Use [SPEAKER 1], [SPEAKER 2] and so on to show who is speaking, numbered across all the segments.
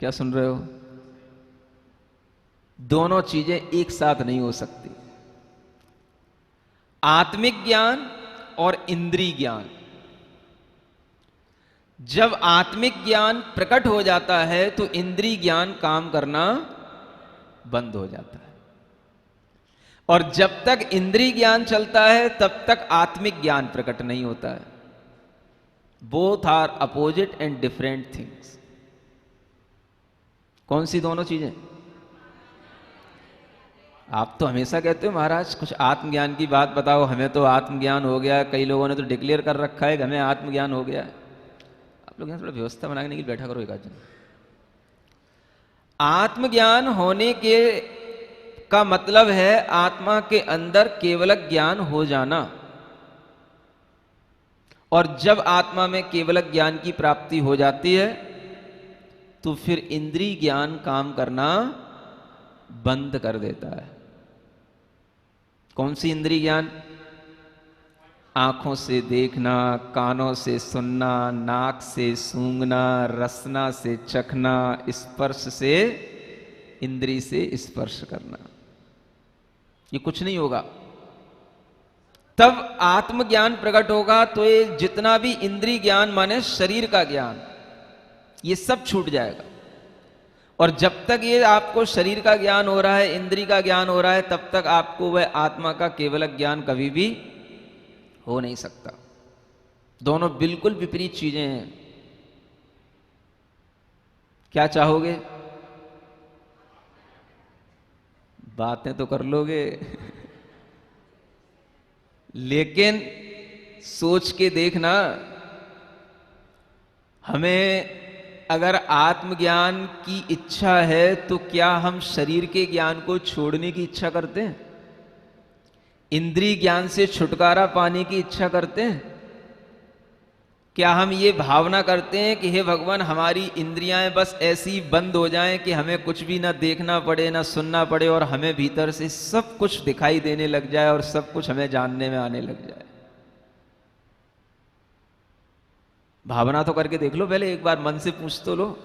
[SPEAKER 1] क्या सुन रहे हो? दोनों चीजें एक साथ नहीं हो सकती। आत्मिक ज्ञान और इंद्रिय ज्ञान। जब आत्मिक ज्ञान प्रकट हो जाता है तो इंद्रिय ज्ञान काम करना बंद हो जाता है, और जब तक इंद्रिय ज्ञान चलता है तब तक आत्मिक ज्ञान प्रकट नहीं होता है। Both are opposite and different things. कौन सी दोनों चीजें? आप तो हमेशा कहते हो महाराज कुछ आत्मज्ञान की बात बताओ, हमें तो आत्मज्ञान हो गया। कई लोगों ने तो डिक्लेयर कर रखा है कि हमें आत्मज्ञान हो गया। आप लोग यहां थोड़ा व्यवस्था बनाने के लिए बैठा करो एक आध जन। आत्मज्ञान होने के का मतलब है आत्मा के अंदर केवल ज्ञान हो जाना, और जब आत्मा में केवल ज्ञान की प्राप्ति हो जाती है तो फिर इंद्रिय ज्ञान काम करना बंद कर देता है। कौन सी इंद्रिय ज्ञान? आंखों से देखना, कानों से सुनना, नाक से सूंघना, रसना से चखना, स्पर्श से, इंद्रिय से स्पर्श करना। ये कुछ नहीं होगा। तब आत्मज्ञान प्रकट होगा तो ये जितना भी इंद्रिय ज्ञान माने शरीर का ज्ञान, ये सब छूट जाएगा। और जब तक ये आपको शरीर का ज्ञान हो रहा है, इंद्रिय का ज्ञान हो रहा है, तब तक आपको वह आत्मा का केवल ज्ञान कभी भी हो नहीं सकता। दोनों बिल्कुल विपरीत चीजें हैं। क्या चाहोगे? बातें तो कर लोगे लेकिन सोच के देखना, हमें अगर आत्मज्ञान की इच्छा है तो क्या हम शरीर के ज्ञान को छोड़ने की इच्छा करते हैं? इंद्रिय ज्ञान से छुटकारा पाने की इच्छा करते हैं? क्या हम ये भावना करते हैं कि हे भगवान हमारी इंद्रियां बस ऐसी बंद हो जाएं कि हमें कुछ भी ना देखना पड़े ना सुनना पड़े, और हमें भीतर से सब कुछ दिखाई देने लग जाए और सब कुछ हमें जानने में आने लग जाए? भावना तो करके देख लो पहले, एक बार मन से पूछ तो लो।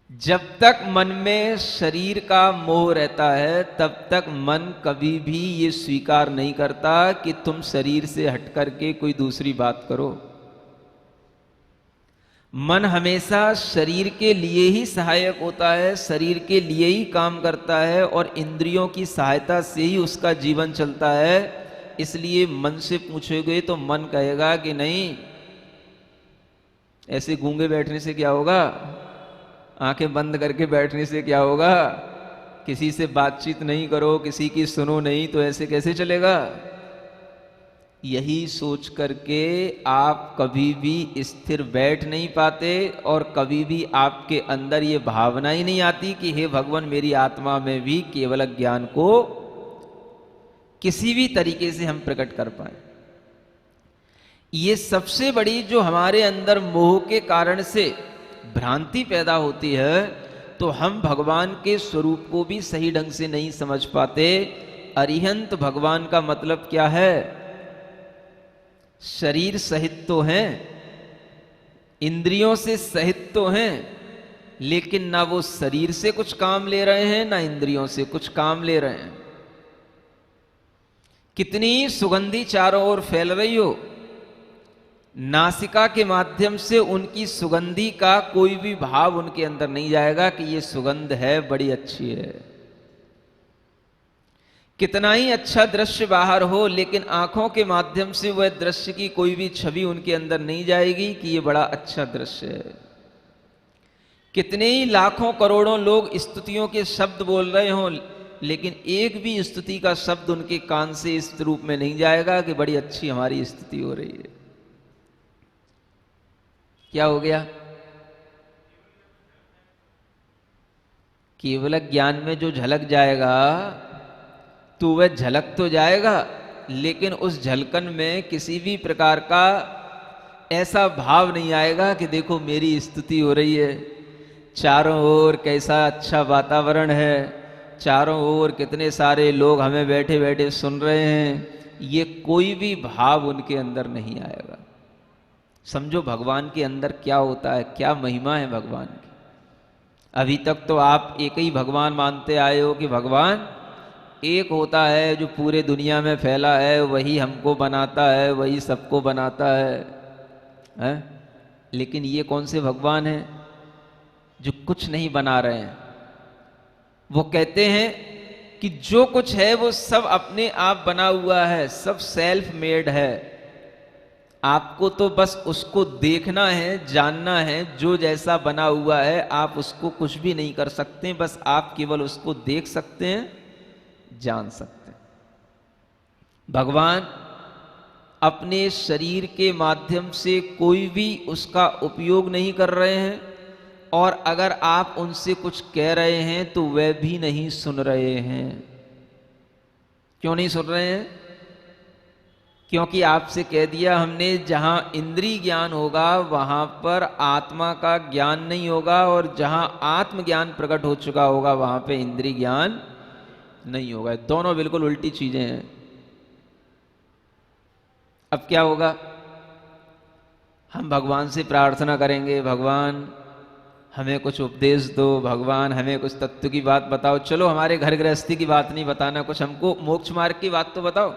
[SPEAKER 1] जब तक मन में शरीर का मोह रहता है तब तक मन कभी भी ये स्वीकार नहीं करता कि तुम शरीर से हट करके कोई दूसरी बात करो। मन हमेशा शरीर के लिए ही सहायक होता है, शरीर के लिए ही काम करता है, और इंद्रियों की सहायता से ही उसका जीवन चलता है। इसलिए मन से पूछोगे तो मन कहेगा कि नहीं, ऐसे गूंगे बैठने से क्या होगा, आंखें बंद करके बैठने से क्या होगा, किसी से बातचीत नहीं करो, किसी की सुनो नहीं, तो ऐसे कैसे चलेगा? यही सोच करके आप कभी भी स्थिर बैठ नहीं पाते, और कभी भी आपके अंदर ये भावना ही नहीं आती कि हे भगवान मेरी आत्मा में भी केवल ज्ञान को किसी भी तरीके से हम प्रकट कर पाए। ये सबसे बड़ी जो हमारे अंदर मोह के कारण से भ्रांति पैदा होती है, तो हम भगवान के स्वरूप को भी सही ढंग से नहीं समझ पाते। अरिहंत भगवान का मतलब क्या है? शरीर सहित तो हैं, इंद्रियों से सहित तो हैं, लेकिन ना वो शरीर से कुछ काम ले रहे हैं ना इंद्रियों से कुछ काम ले रहे हैं। कितनी सुगंधी चारों ओर फैल रही हो, नासिका के माध्यम से उनकी सुगंधी का कोई भी भाव उनके अंदर नहीं जाएगा कि ये सुगंध है, बड़ी अच्छी है। कितना ही अच्छा दृश्य बाहर हो, लेकिन आंखों के माध्यम से वह दृश्य की कोई भी छवि उनके अंदर नहीं जाएगी कि ये बड़ा अच्छा दृश्य है। कितने ही लाखों करोड़ों लोग स्तुतियों के शब्द बोल रहे हों, लेकिन एक भी स्तुति का शब्द उनके कान से इस रूप में नहीं जाएगा कि बड़ी अच्छी हमारी स्तुति हो रही है। क्या हो गया? केवल ज्ञान में जो झलक जाएगा तो वह झलक तो जाएगा, लेकिन उस झलकन में किसी भी प्रकार का ऐसा भाव नहीं आएगा कि देखो मेरी स्तुति हो रही है, चारों ओर कैसा अच्छा वातावरण है, चारों ओर कितने सारे लोग हमें बैठे बैठे सुन रहे हैं। ये कोई भी भाव उनके अंदर नहीं आएगा। समझो भगवान के अंदर क्या होता है, क्या महिमा है भगवान की। अभी तक तो आप एक ही भगवान मानते आए हो कि भगवान एक होता है जो पूरे दुनिया में फैला है, वही हमको बनाता है, वही सबको बनाता है? लेकिन ये कौन से भगवान हैं जो कुछ नहीं बना रहे हैं? वो कहते हैं कि जो कुछ है वो सब अपने आप बना हुआ है, सब सेल्फ मेड है। आपको तो बस उसको देखना है, जानना है, जो जैसा बना हुआ है आप उसको कुछ भी नहीं कर सकते, बस आप केवल उसको देख सकते हैं, जान सकते हैं। भगवान अपने शरीर के माध्यम से कोई भी उसका उपयोग नहीं कर रहे हैं, और अगर आप उनसे कुछ कह रहे हैं तो वह भी नहीं सुन रहे हैं। क्यों नहीं सुन रहे हैं? क्योंकि आपसे कह दिया हमने, जहां इंद्रिय ज्ञान होगा वहां पर आत्मा का ज्ञान नहीं होगा, और जहां आत्मज्ञान प्रकट हो चुका होगा वहां पे इंद्रिय ज्ञान नहीं होगा। दोनों बिल्कुल उल्टी चीजें हैं। अब क्या होगा? हम भगवान से प्रार्थना करेंगे, भगवान हमें कुछ उपदेश दो, भगवान हमें कुछ तत्व की बात बताओ। चलो हमारे घर गृहस्थी की बात नहीं बताना, कुछ हमको मोक्ष मार्ग की बात तो बताओ।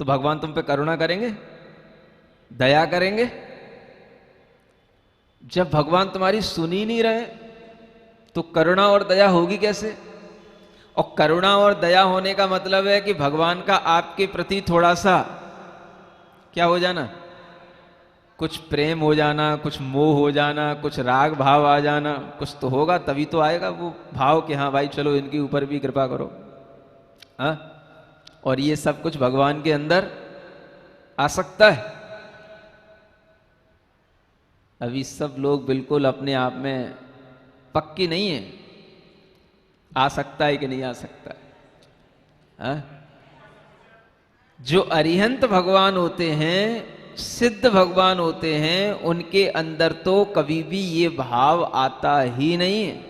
[SPEAKER 1] तो भगवान तुम पे करुणा करेंगे, दया करेंगे? जब भगवान तुम्हारी सुन ही नहीं रहे तो करुणा और दया होगी कैसे? और करुणा और दया होने का मतलब है कि भगवान का आपके प्रति थोड़ा सा क्या हो जाना, कुछ प्रेम हो जाना, कुछ मोह हो जाना, कुछ राग भाव आ जाना, कुछ तो होगा, तभी तो आएगा वो भाव कि हाँ भाई चलो इनके ऊपर भी कृपा करो। हाँ, और ये सब कुछ भगवान के अंदर आ सकता है? अभी सब लोग बिल्कुल अपने आप में पक्की नहीं है, आ सकता है कि नहीं आ सकता है? हाँ? जो अरिहंत भगवान होते हैं, सिद्ध भगवान होते हैं, उनके अंदर तो कभी भी ये भाव आता ही नहीं है।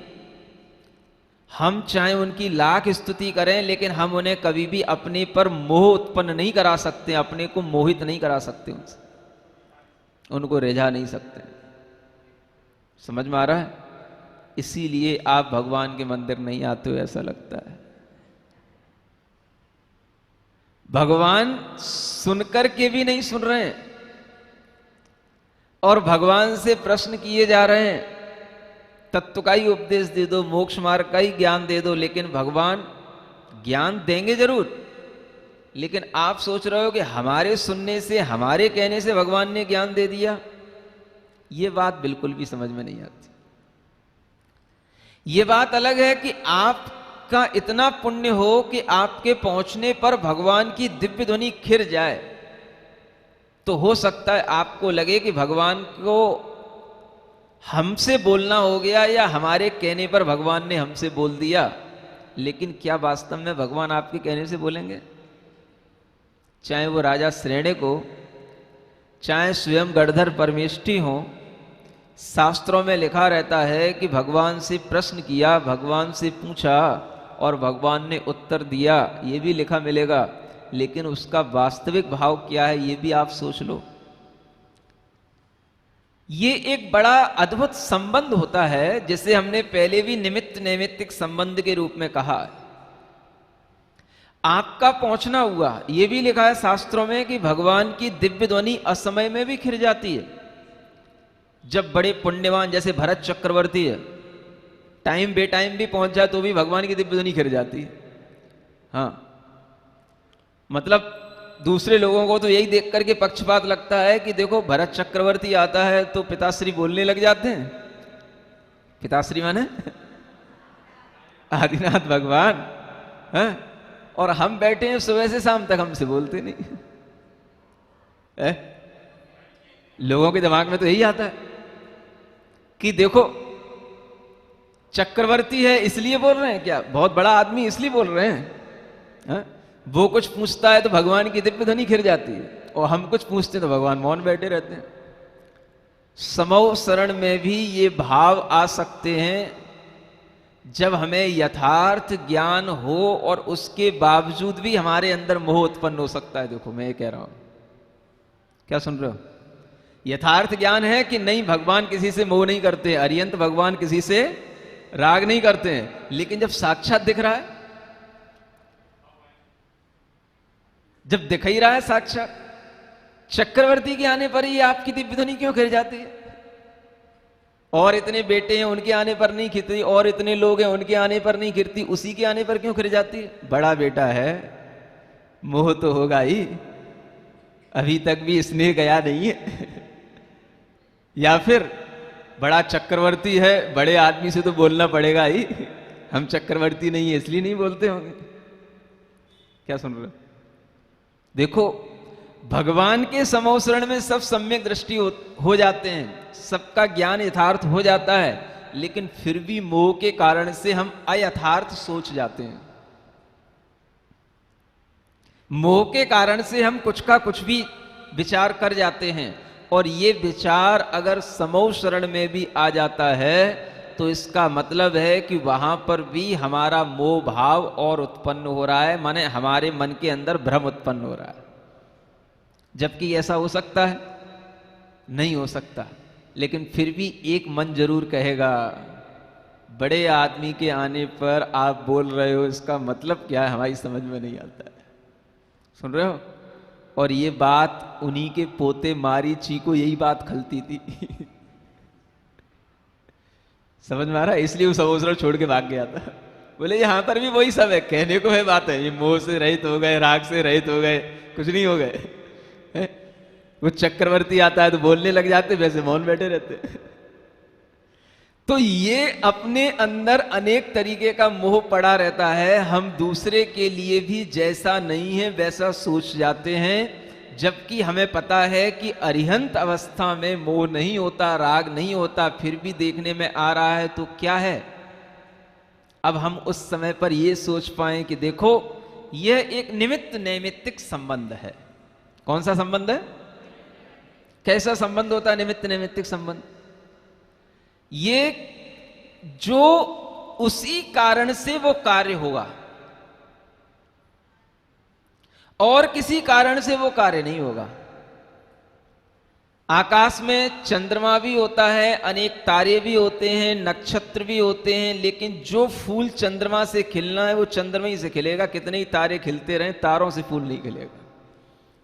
[SPEAKER 1] हम चाहे उनकी लाख स्तुति करें, लेकिन हम उन्हें कभी भी अपने पर मोह उत्पन्न नहीं करा सकते, अपने को मोहित नहीं करा सकते, उनसे उनको रिझा नहीं सकते। समझ में आ रहा है? इसीलिए आप भगवान के मंदिर नहीं आते हो ऐसा लगता है। भगवान सुनकर के भी नहीं सुन रहे हैं, और भगवान से प्रश्न किए जा रहे हैं, तत्व का ही उपदेश दे दो, मोक्ष मार्ग का ही ज्ञान दे दो। लेकिन भगवान ज्ञान देंगे जरूर, लेकिन आप सोच रहे हो कि हमारे सुनने से, हमारे कहने से भगवान ने ज्ञान दे दिया। यह बात बिल्कुल भी समझ में नहीं आती। यह बात अलग है कि आपका इतना पुण्य हो कि आपके पहुंचने पर भगवान की दिव्य ध्वनि खिर जाए, तो हो सकता है आपको लगे कि भगवान को हमसे बोलना हो गया, या हमारे कहने पर भगवान ने हमसे बोल दिया। लेकिन क्या वास्तव में भगवान आपके कहने से बोलेंगे? चाहे वो राजा श्रेणिक हो, चाहे स्वयं गणधर परमेष्ठी हो, शास्त्रों में लिखा रहता है कि भगवान से प्रश्न किया, भगवान से पूछा और भगवान ने उत्तर दिया, ये भी लिखा मिलेगा। लेकिन उसका वास्तविक भाव क्या है, ये भी आप सोच लो। ये एक बड़ा अद्भुत संबंध होता है, जिसे हमने पहले भी निमित्त नैमित्तिक संबंध के रूप में कहा। आपका पहुंचना हुआ, ये भी लिखा है शास्त्रों में कि भगवान की दिव्य ध्वनि असमय में भी खिर जाती है। जब बड़े पुण्यवान जैसे भरत चक्रवर्ती है, टाइम बे टाइम भी पहुंच जाए तो भी भगवान की दिव्य ध्वनि खिर जाती है। हाँ, मतलब दूसरे लोगों को तो यही देख करके पक्षपात लगता है कि देखो भरत चक्रवर्ती आता है तो पिताश्री बोलने लग जाते हैं। पिताश्री माने आदिनाथ भगवान। है? और हम बैठे हैं सुबह से शाम तक, हमसे बोलते नहीं है? लोगों के दिमाग में तो यही आता है कि देखो चक्रवर्ती है इसलिए बोल रहे हैं क्या, बहुत बड़ा आदमी इसलिए बोल रहे हैं। है? वो कुछ पूछता है तो भगवान की दिव्य ध्वनि खिर जाती है, और हम कुछ पूछते हैं तो भगवान मौन बैठे रहते हैं। समो शरण में भी ये भाव आ सकते हैं जब हमें यथार्थ ज्ञान हो, और उसके बावजूद भी हमारे अंदर मोह उत्पन्न हो सकता है। देखो मैं ये कह रहा हूं, क्या सुन रहे हो? यथार्थ ज्ञान है कि नहीं, भगवान किसी से मोह नहीं करते, अरिहंत भगवान किसी से राग नहीं करते हैं, लेकिन जब साक्षात दिख रहा है, जब दिख ही रहा है साक्षात, चक्रवर्ती के आने पर ही आपकी दिव्य ध्वनि क्यों गिर जाती है? और इतने बेटे हैं उनके आने पर नहीं खिरती, और इतने लोग हैं उनके आने पर नहीं गिरती, उसी के आने पर क्यों गिर जाती है? बड़ा बेटा है, मोह तो होगा ही, अभी तक भी स्नेह गया नहीं है। या फिर बड़ा चक्रवर्ती है, बड़े आदमी से तो बोलना पड़ेगा ही, हम चक्रवर्ती नहीं है इसलिए नहीं बोलते होंगे। क्या सुन रहे हो? देखो, भगवान के समोसरण में सब सम्यक दृष्टि हो जाते हैं, सबका ज्ञान यथार्थ हो जाता है, लेकिन फिर भी मोह के कारण से हम अयथार्थ सोच जाते हैं। मोह के कारण से हम कुछ का कुछ भी विचार कर जाते हैं, और ये विचार अगर समूह शरण में भी आ जाता है तो इसका मतलब है कि वहां पर भी हमारा मोह भाव और उत्पन्न हो रहा है, माने हमारे मन के अंदर भ्रम उत्पन्न हो रहा है। जबकि ऐसा हो सकता है? नहीं हो सकता। लेकिन फिर भी एक मन जरूर कहेगा, बड़े आदमी के आने पर आप बोल रहे हो, इसका मतलब क्या है? हमारी समझ में नहीं आता है। सुन रहे हो? और ये बात उन्हीं के पोते मारीची को यही बात खलती थी। समझ में आ रहा है? इसलिए वो समोसरा छोड़ के भाग गया था। बोले यहां पर भी वही सब है, कहने को है बात है, ये मोह से रहित हो गए, राग से रहित हो गए, कुछ नहीं हो गए। वो चक्रवर्ती आता है तो बोलने लग जाते, वैसे मौन बैठे रहते। तो ये अपने अंदर अनेक तरीके का मोह पड़ा रहता है, हम दूसरे के लिए भी जैसा नहीं है वैसा सोच जाते हैं, जबकि हमें पता है कि अरिहंत अवस्था में मोह नहीं होता, राग नहीं होता, फिर भी देखने में आ रहा है तो क्या है? अब हम उस समय पर यह सोच पाए कि देखो, यह एक निमित्त नैमित्तिक संबंध है। कौन सा संबंध है? कैसा संबंध होता है निमित्त नैमित्तिक संबंध? ये जो उसी कारण से वो कार्य होगा और किसी कारण से वो कार्य नहीं होगा। आकाश में चंद्रमा भी होता है, अनेक तारे भी होते हैं, नक्षत्र भी होते हैं, लेकिन जो फूल चंद्रमा से खिलना है वो चंद्रमा ही से खिलेगा। कितने ही तारे खिलते रहें, तारों से फूल नहीं खिलेगा।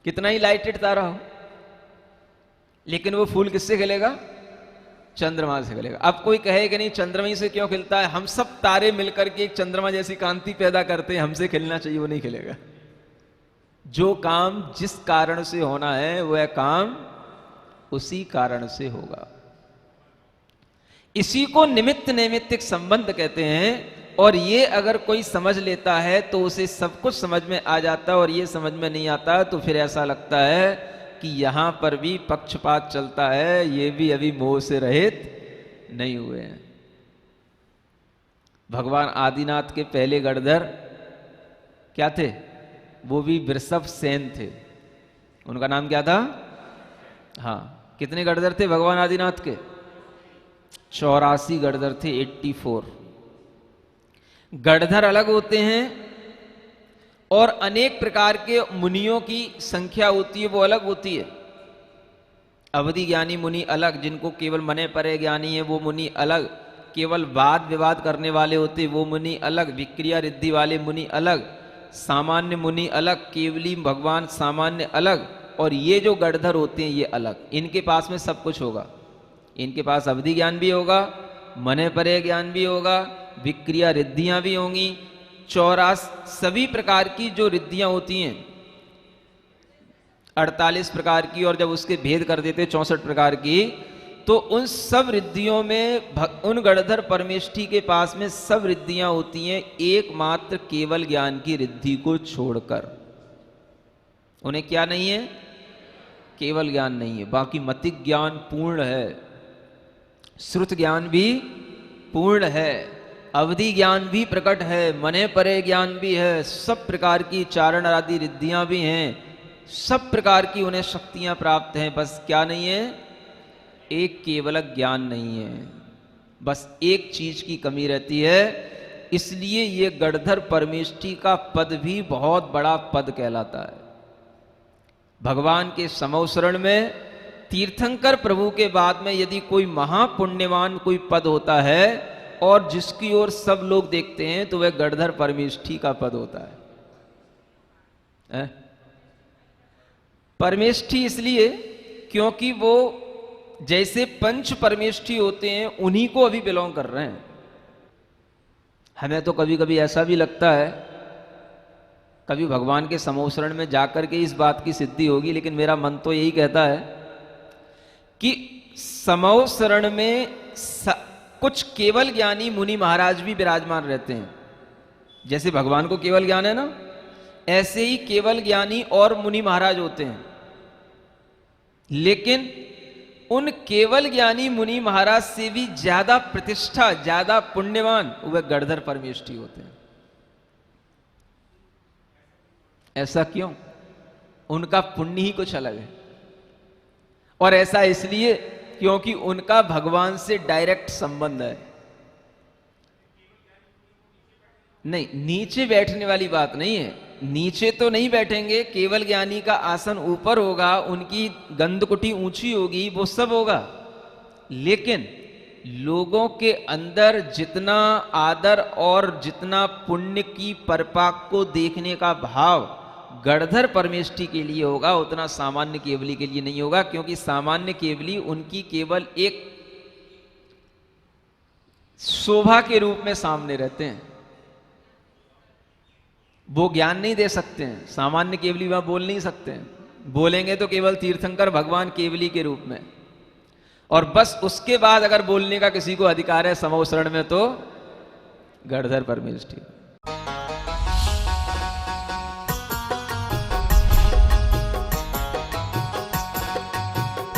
[SPEAKER 1] कितना ही लाइटेड तारा हो, लेकिन वो फूल किससे खिलेगा? चंद्रमा से खिलेगा। अब कोई कहे कि नहीं चंद्रमा ही से क्यों खिलता है, हम सब तारे मिलकर के एक चंद्रमा जैसी कांति पैदा करते हैं, हमसे खिलना चाहिए, वो नहीं खिलेगा। जो काम जिस कारण से होना है वह काम उसी कारण से होगा। इसी को निमित्त नैमित्तिक संबंध कहते हैं। और ये अगर कोई समझ लेता है तो उसे सब कुछ समझ में आ जाता है, और ये समझ में नहीं आता तो फिर ऐसा लगता है कि यहां पर भी पक्षपात चलता है, ये भी अभी मोह से रहित नहीं हुए हैं। भगवान आदिनाथ के पहले गणधर क्या थे? वो भी वृषभ सेन थे। उनका नाम क्या था? हाँ, कितने गणधर थे भगवान आदिनाथ के? 84 गणधर थे, 84। गणधर अलग होते हैं और अनेक प्रकार के मुनियों की संख्या होती है, वो अलग होती है। अवधि ज्ञानी मुनि अलग, जिनको केवल मने परे ज्ञानी है वो मुनि अलग, केवल वाद विवाद करने वाले होते वो मुनि अलग, विक्रिया रिद्धि वाले मुनि अलग, सामान्य मुनि अलग, केवली भगवान सामान्य अलग, और ये जो गणधर होते हैं ये अलग। इनके पास में सब कुछ होगा। इनके पास अवधि ज्ञान भी होगा, मने परे ज्ञान भी होगा, विक्रिया रिद्धियां भी होंगी, 84 सभी प्रकार की जो रिद्धियां होती हैं 48 प्रकार की, और जब उसके भेद कर देते 64 प्रकार की, तो उन सब रिद्धियों में उन गणधर परमेष्ठी के पास में सब रिद्धियां होती हैं, एकमात्र केवल ज्ञान की रिद्धि को छोड़कर। उन्हें क्या नहीं है? केवल ज्ञान नहीं है। बाकी मतिक ज्ञान पूर्ण है, श्रुत ज्ञान भी पूर्ण है, अवधि ज्ञान भी प्रकट है, मने परे ज्ञान भी है, सब प्रकार की चारण आदि रिद्धियां भी हैं, सब प्रकार की उन्हें शक्तियां प्राप्त हैं। बस क्या नहीं है? एक केवल ज्ञान नहीं है। बस एक चीज की कमी रहती है। इसलिए ये गणधर परमेष्ठी का पद भी बहुत बड़ा पद कहलाता है। भगवान के समोसरण में तीर्थंकर प्रभु के बाद में यदि कोई महापुण्यवान कोई पद होता है और जिसकी ओर सब लोग देखते हैं तो वह गणधर परमेष्ठी का पद होता है। परमेष्ठी इसलिए क्योंकि वो जैसे पंच परमेष्ठी होते हैं उन्हीं को अभी बिलोंग कर रहे हैं। हमें तो कभी कभी ऐसा भी लगता है, कभी भगवान के समोसरण में जाकर के इस बात की सिद्धि होगी, लेकिन मेरा मन तो यही कहता है कि समोसरण में कुछ केवल ज्ञानी मुनि महाराज भी विराजमान रहते हैं। जैसे भगवान को केवल ज्ञान है ना, ऐसे ही केवल ज्ञानी और मुनि महाराज होते हैं, लेकिन उन केवल ज्ञानी मुनि महाराज से भी ज्यादा प्रतिष्ठा, ज्यादा पुण्यवान वह गणधर परमेष्ठी होते हैं। ऐसा क्यों? उनका पुण्य ही कुछ अलग है, और ऐसा इसलिए क्योंकि उनका भगवान से डायरेक्ट संबंध है। नहीं, नीचे बैठने वाली बात नहीं है, नीचे तो नहीं बैठेंगे, केवल ज्ञानी का आसन ऊपर होगा, उनकी गंधकुटी ऊंची होगी, वो सब होगा, लेकिन लोगों के अंदर जितना आदर और जितना पुण्य की परपाक को देखने का भाव गणधर परमेष्ठी के लिए होगा, उतना सामान्य केवली के लिए नहीं होगा, क्योंकि सामान्य केवली उनकी केवल एक शोभा के रूप में सामने रहते हैं, वो ज्ञान नहीं दे सकते हैं। सामान्य केवली वहां बोल नहीं सकते हैं, बोलेंगे तो केवल तीर्थंकर भगवान केवली के रूप में, और बस उसके बाद अगर बोलने का किसी को अधिकार है समोसरण में तो गणधर परमेष्ठी।